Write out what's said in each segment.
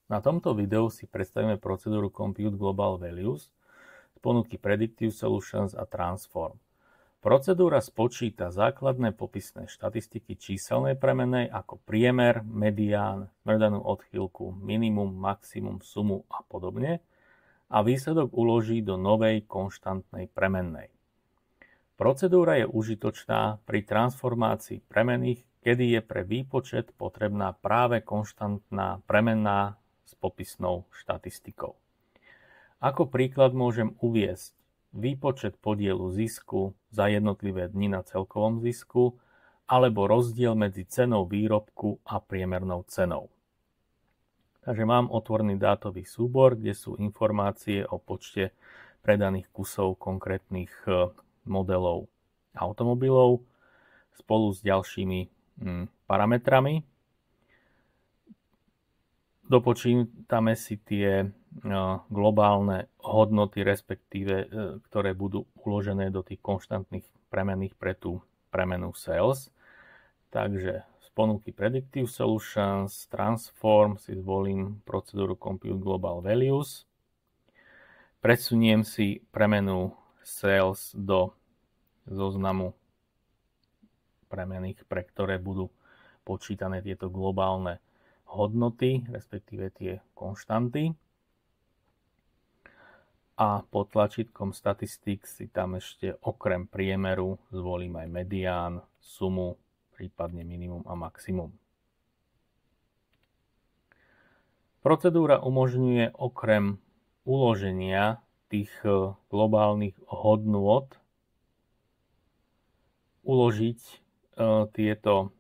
Na tomto videu si predstavíme procedúru Compute Global Values z ponuky Predictive Solutions a Transform. Procedúra spočíta základné popisné štatistiky číselnej premennej ako priemer, medián, smrdanú odchýlku, minimum, maximum, sumu a podobne a výsledok uloží do novej konštantnej premennej. Procedúra je užitočná pri transformácii premenných, kedy je pre výpočet potrebná práve konštantná premenná s popisnou štatistikou. Ako príklad môžem uviesť výpočet podielu zisku za jednotlivé dni na celkovom zisku alebo rozdiel medzi cenou výrobku a priemernou cenou. Takže mám otvorený dátový súbor, kde sú informácie o počte predaných kusov konkrétnych modelov automobilov spolu s ďalšími parametrami. Dopočítame si tie globálne hodnoty, respektíve ktoré budú uložené do tých konštantných premenných pre tú premenu sales. Takže z ponuky Predictive Solutions, Transform si zvolím procedúru Compute Global Values. Presuniem si premenu sales do zoznamu premenných, pre ktoré budú počítané tieto globálne hodnoty, respektíve tie konštanty. A pod tlačítkom Statistics si tam ešte okrem priemeru zvolím aj medián, sumu, prípadne minimum a maximum. Procedúra umožňuje okrem uloženia tých globálnych hodnôt uložiť tieto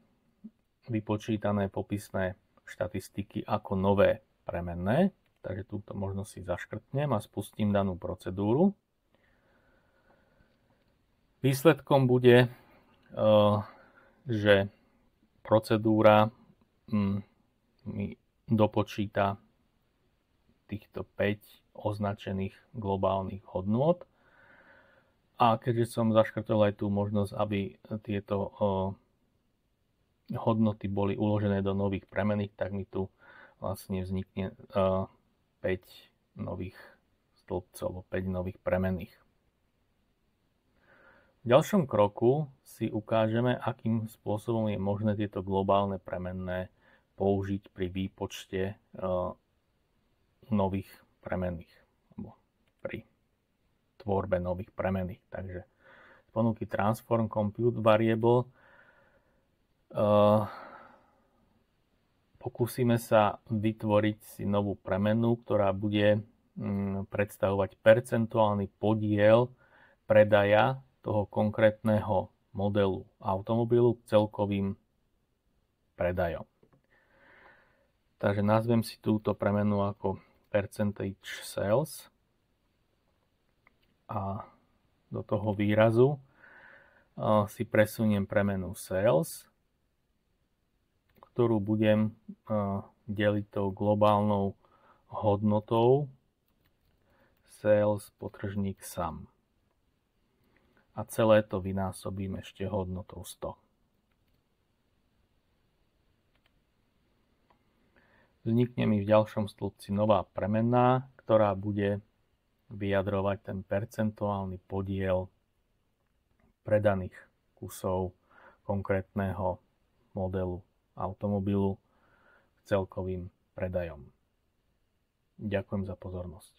vypočítané popisné štatistiky ako nové premenné. Takže túto možno si zaškrtnem a spustím danú procedúru. Výsledkom bude, že procedúra mi dopočíta týchto 5 označených globálnych hodnôt. A keďže som zaškrtol aj tú možnosť, aby tieto hodnoty boli uložené do nových premenných, tak mi tu vlastne vznikne 5 nových stĺpcov alebo 5 nových premenných. V ďalšom kroku si ukážeme, akým spôsobom je možné tieto globálne premenné použiť pri výpočte nových premenných alebo pri tvorbe nových premenných. Takže z ponuky Transform Compute Variable pokúsime sa vytvoriť si novú premennú, ktorá bude predstavovať percentuálny podiel predaja toho konkrétneho modelu automobilu k celkovým predajom. Takže nazvem si túto premennú ako percentage sales a do toho výrazu si presuniem premennú sales, ktorú budem deliť tou globálnou hodnotou sales podtržník sum. A celé to vynásobím ešte hodnotou 100. Vznikne mi v ďalšom stĺpci nová premenná, ktorá bude vyjadrovať ten percentuálny podiel predaných kusov konkrétneho modelu automobilu k celkovým predajom. Ďakujem za pozornosť.